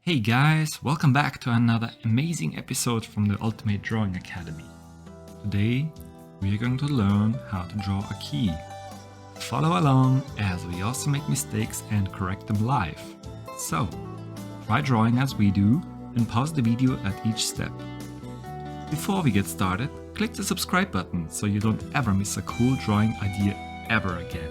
Hey guys, welcome back to another amazing episode from the Ultimate Drawing Academy. Today we are going to learn how to draw a key. Follow along as we also make mistakes and correct them live. So, try drawing as we do and pause the video at each step. Before we get started, click the subscribe button so you don't ever miss a cool drawing idea ever again.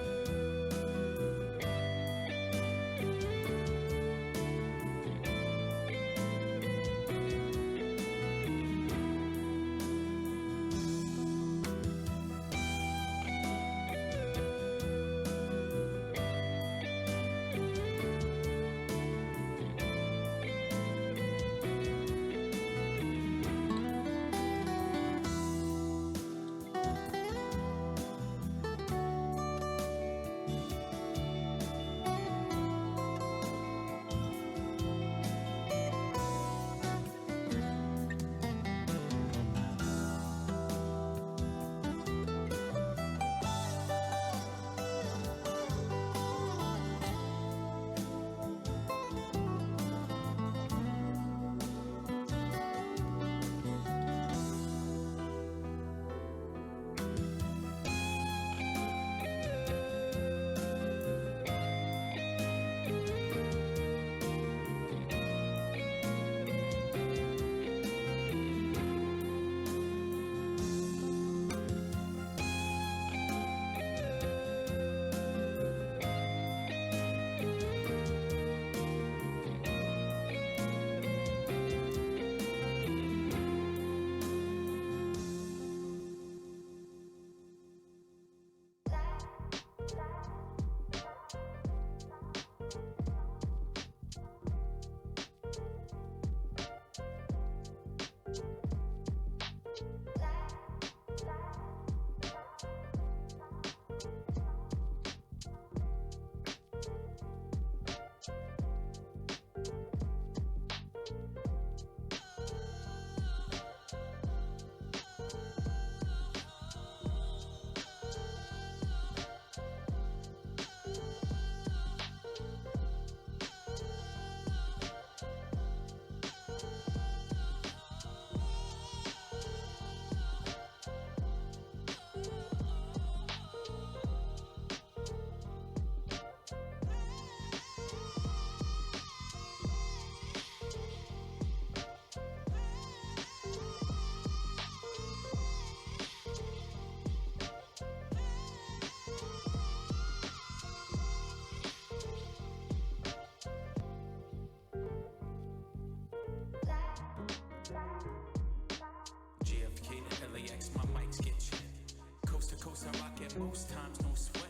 JFK to LAX, my mics get checked. Coast to coast, I rock it most times, no sweat.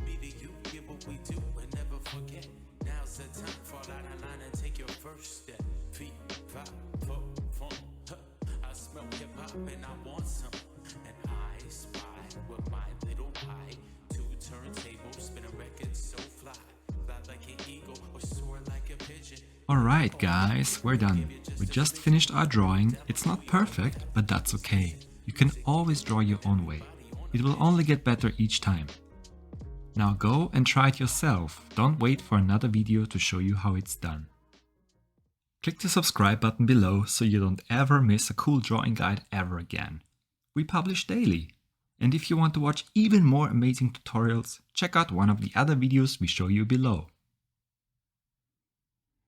Me to you, get what we do and never forget. Now's the time, fall out of line and take your first step. Feet, 5, 4, 4, huh. I smell hip hop and I want some. And I spy with my little eye. 2 turntables, spin a record so fly. Fly like an eagle or soar like a pigeon. Alright guys, we're done. We just finished our drawing. It's not perfect, but that's okay. You can always draw your own way. It will only get better each time. Now go and try it yourself. Don't wait for another video to show you how it's done. Click the subscribe button below so you don't ever miss a cool drawing guide ever again. We publish daily. And if you want to watch even more amazing tutorials, check out one of the other videos we show you below.